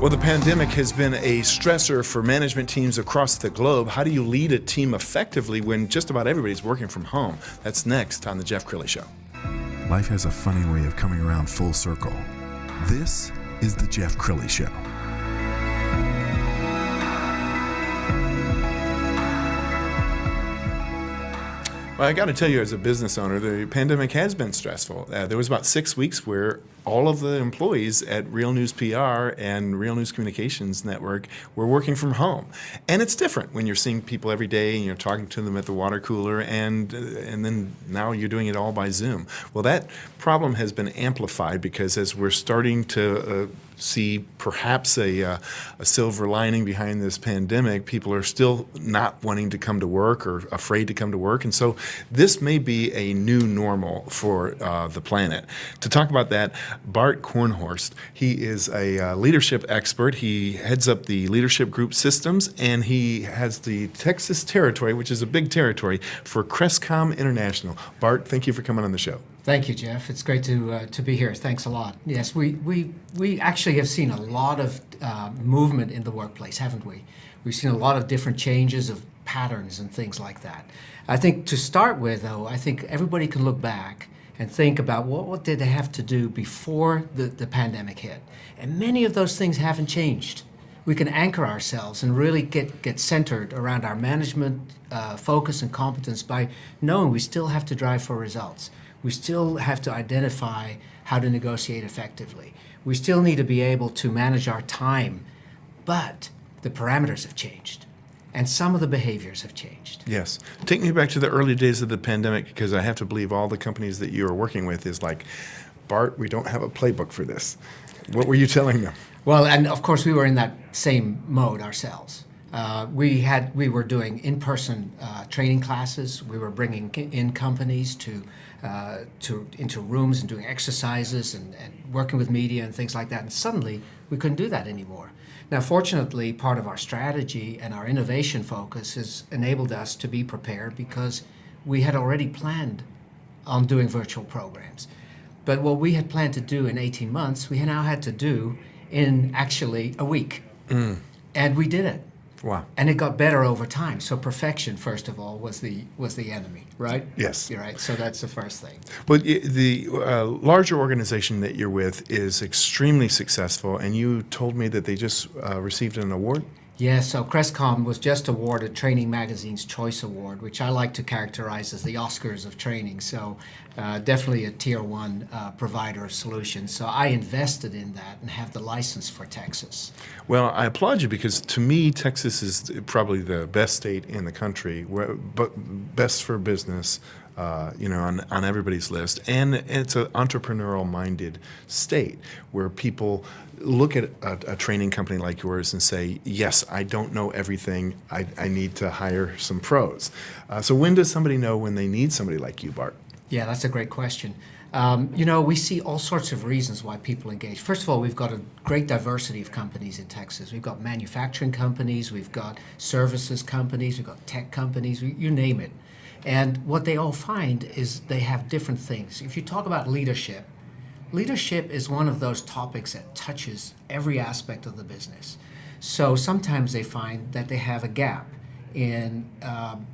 Well, the pandemic has been a stressor for management teams across the globe. How do you lead a team effectively when just about everybody's working from home? That's next on The Jeff Crilley Show. Life has a funny way of coming around full circle. This is The Jeff Crilley Show. Well, I got to tell you, as a business owner, the pandemic has been stressful. There was about 6 weeks where all of the employees at Real News PR and Real News Communications Network were working from home. And it's different when you're seeing people every day and you're talking to them at the water cooler, and then now you're doing it all by Zoom. Well, that problem has been amplified because as we're starting to see perhaps a silver lining behind this pandemic, people are still not wanting to come to work or afraid to come to work. And so this may be a new normal for the planet. To talk about that, Bart Kornhorst, he is a leadership expert. He heads up the leadership group systems, and he has the Texas territory, which is a big territory, for Crestcom International. Bart, thank you for coming on the show. Thank you, Jeff. It's great to be here. Thanks a lot. Yes, we actually have seen a lot of movement in the workplace, haven't we? We've seen a lot of different changes of patterns and things like that. I think to start with, though, I think everybody can look back and think about what did they have to do before the pandemic hit. And many of those things haven't changed. We can anchor ourselves and really get centered around our management focus and competence by knowing we still have to drive for results. We still have to identify how to negotiate effectively. We still need to be able to manage our time, but the parameters have changed, and some of the behaviors have changed. Yes. Take me back to the early days of the pandemic, because I have to believe all the companies that you are working with is like, Bart, we don't have a playbook for this. What were you telling them? Well, and of course we were in that same mode ourselves. We were doing in-person training classes. We were bringing in companies into rooms and doing exercises and working with media and things like that. And suddenly we couldn't do that anymore. Now, fortunately, part of our strategy and our innovation focus has enabled us to be prepared because we had already planned on doing virtual programs. But what we had planned to do in 18 months, we now had to do in actually a week. And we did it. Wow. And it got better over time. So perfection, first of all, was the enemy, right? Yes. You're right. So that's the first thing. But the larger organization that you're with is extremely successful, and you told me that they just received an award? Yeah, so Crestcom was just awarded Training Magazine's Choice Award, which I like to characterize as the Oscars of training. So definitely a tier one provider of solutions. So I invested in that and have the license for Texas. Well, I applaud you because to me, Texas is probably the best state in the country, but best for business. On everybody's list. And it's an entrepreneurial-minded state where people look at a training company like yours and say, yes, I don't know everything. I need to hire some pros. So when does somebody know when they need somebody like you, Bart? Yeah, that's a great question. We see all sorts of reasons why people engage. First of all, we've got a great diversity of companies in Texas. We've got manufacturing companies, we've got services companies, we've got tech companies, you name it. And what they all find is they have different things. If you talk about leadership, leadership is one of those topics that touches every aspect of the business. So sometimes they find that they have a gap in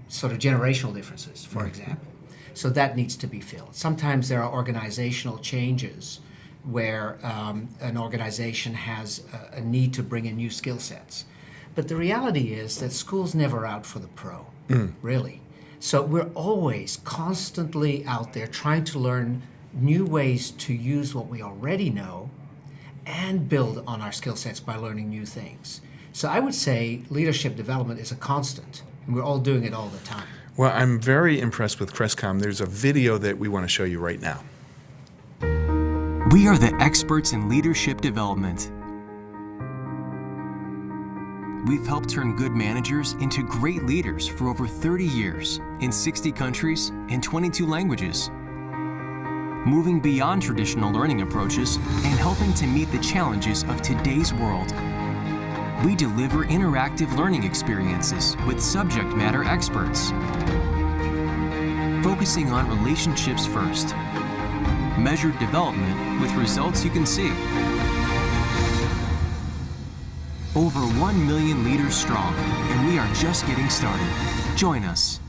sort of generational differences, for example. So that needs to be filled. Sometimes there are organizational changes where an organization has a need to bring in new skill sets. But the reality is that school's never out for the pro, really. So we're always constantly out there trying to learn new ways to use what we already know and build on our skill sets by learning new things. So I would say leadership development is a constant, and we're all doing it all the time. Well, I'm very impressed with Crestcom. There's a video that we want to show you right now. We are the experts in leadership development. We've helped turn good managers into great leaders for over 30 years in 60 countries and 22 languages. Moving beyond traditional learning approaches and helping to meet the challenges of today's world. We deliver interactive learning experiences with subject matter experts. Focusing on relationships first. Measured development with results you can see. Over 1 million leaders strong, and we are just getting started. Join us.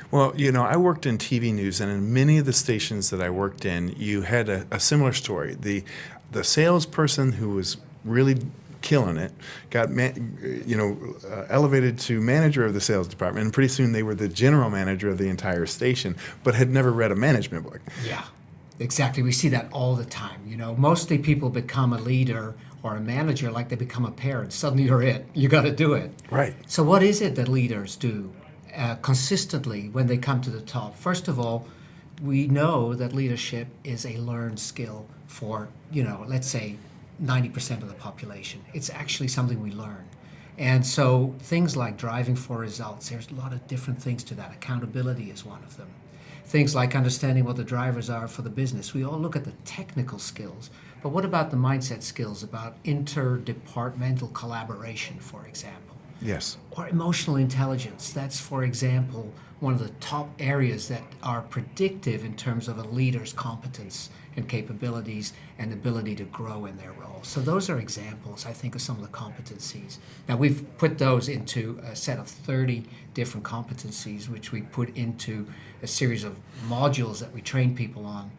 Well, I worked in TV news, and in many of the stations that I worked in, you had a similar story. The salesperson who was really killing it got elevated to manager of the sales department, and pretty soon they were the general manager of the entire station, but had never read a management book. Yeah, exactly. We see that all the time. Mostly people become a leader or a manager like they become a parent. Suddenly you're it. You got to do it. Right. So what is it that leaders do consistently when they come to the top? First of all, we know that leadership is a learned skill for, let's say 90% of the population. It's actually something we learn. And so things like driving for results, there's a lot of different things to that. Accountability is one of them. Things like understanding what the drivers are for the business. We all look at the technical skills, but what about the mindset skills, about interdepartmental collaboration, for example? Yes. Or emotional intelligence. That's, for example, one of the top areas that are predictive in terms of a leader's competence and capabilities and ability to grow in their role. So those are examples, I think, of some of the competencies. Now, we've put those into a set of 30 different competencies, which we put into a series of modules that we train people on.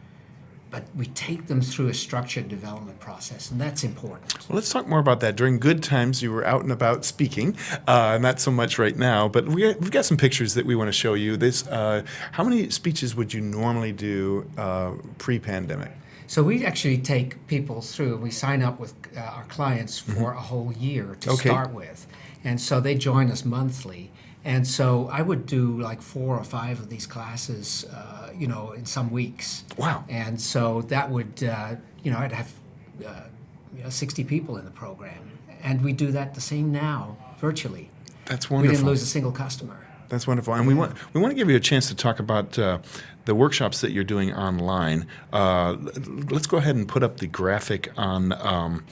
But we take them through a structured development process, and that's important. Well, let's talk more about that. During good times, you were out and about speaking, not so much right now, but we've got some pictures that we want to show you. How many speeches would you normally do pre-pandemic? So we actually take people through, we sign up with our clients for a whole year to start with. And so they join us monthly. And so I would do like 4 or 5 of these classes, in some weeks. Wow. And so that would, I'd have 60 people in the program. And we do that the same now, virtually. That's wonderful. We didn't lose a single customer. That's wonderful. And we want to give you a chance to talk about the workshops that you're doing online. Let's go ahead and put up the graphic on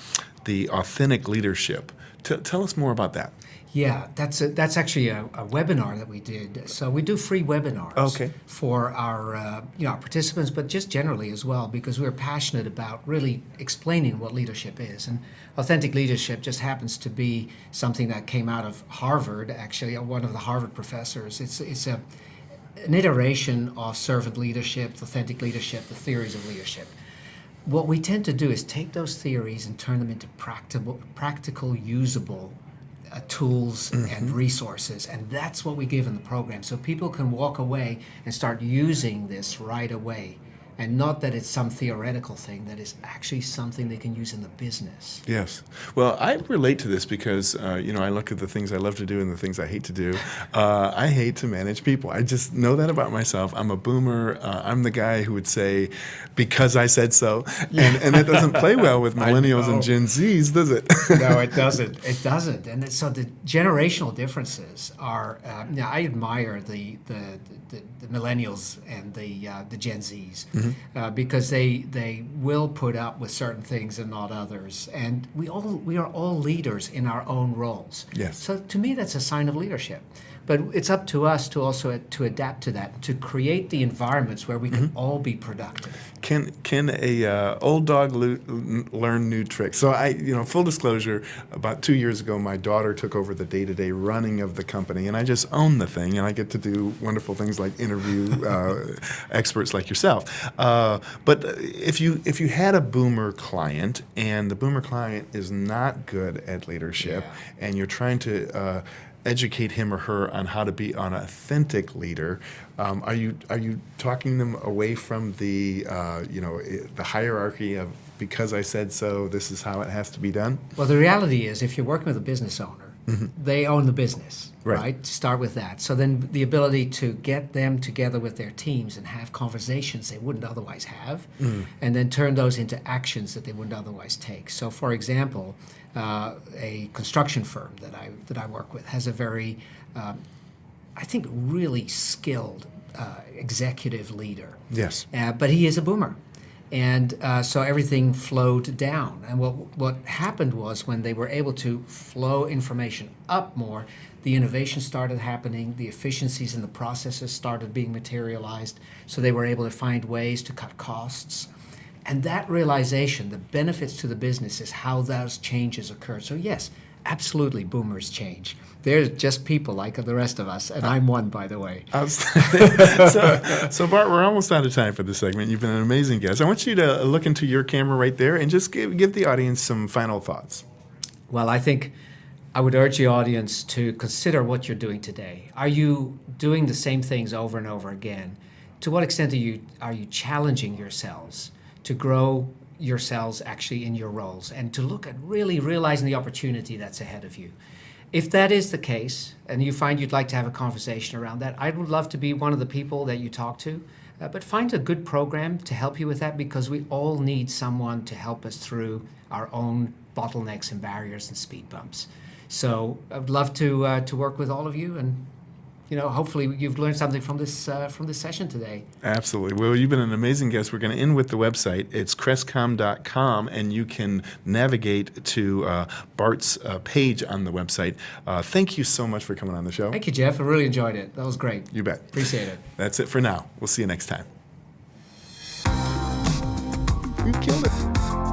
the authentic leadership. Tell us more about that. Yeah, that's actually a webinar that we did. So we do free webinars for our our participants, but just generally as well, because we're passionate about really explaining what leadership is. And authentic leadership just happens to be something that came out of Harvard. Actually, one of the Harvard professors. It's an iteration of servant leadership, authentic leadership, the theories of leadership. What we tend to do is take those theories and turn them into practical, usable tools and resources, and that's what we give in the program, so people can walk away and start using this right away, and not that it's some theoretical thing, that is actually something they can use in the business. Yes. Well, I relate to this because, I look at the things I love to do and the things I hate to do. I hate to manage people. I just know that about myself. I'm a boomer. I'm the guy who would say, because I said so. And it doesn't play well with millennials and Gen Zs, does it? No, it doesn't. It doesn't. And so the generational differences are, I admire the millennials and the Gen Zs. Because they will put up with certain things and not others, and we are all leaders in our own roles. Yes. So to me, that's a sign of leadership. But it's up to us to also to adapt to that, to create the environments where we can all be productive. Can a old dog learn new tricks? So full disclosure, about 2 years ago, my daughter took over the day-to-day running of the company, and I just own the thing, and I get to do wonderful things like interview experts like yourself. But if you had a boomer client, and the boomer client is not good at leadership, and you're trying to educate him or her on how to be an authentic leader, are you talking them away from the the hierarchy of because I said so, this is how it has to be done? Well, the reality is, if you're working with a business owner, they own the business, right? Start with that. So then the ability to get them together with their teams and have conversations they wouldn't otherwise have, and then turn those into actions that they wouldn't otherwise take. So, for example, a construction firm that I work with has a very, I think, really skilled executive leader. Yes. But he is a boomer. And so everything flowed down. And what happened was when they were able to flow information up more, the innovation started happening, the efficiencies in the processes started being materialized, so they were able to find ways to cut costs. And that realization, the benefits to the business, is how those changes occurred. So yes, absolutely, boomers change. They're just people like the rest of us, and I'm one, by the way. So Bart, we're almost out of time for this segment. You've been an amazing guest. I want you to look into your camera right there and just give the audience some final thoughts. Well, I think I would urge the audience to consider what you're doing today. Are you doing the same things over and over again? To what extent are you challenging yourselves to grow yourselves actually in your roles and to look at really realizing the opportunity that's ahead of you? If that is the case, and you find you'd like to have a conversation around that, I would love to be one of the people that you talk to. But find a good program to help you with that, because we all need someone to help us through our own bottlenecks and barriers and speed bumps. So I'd love to work with all of you, and hopefully you've learned something from this session today. Absolutely. Well, you've been an amazing guest. We're going to end with the website. It's crestcom.com, and you can navigate to Bart's page on the website. Thank you so much for coming on the show. Thank you, Jeff. I really enjoyed it. That was great. You bet. Appreciate it. That's it for now. We'll see you next time. You killed it.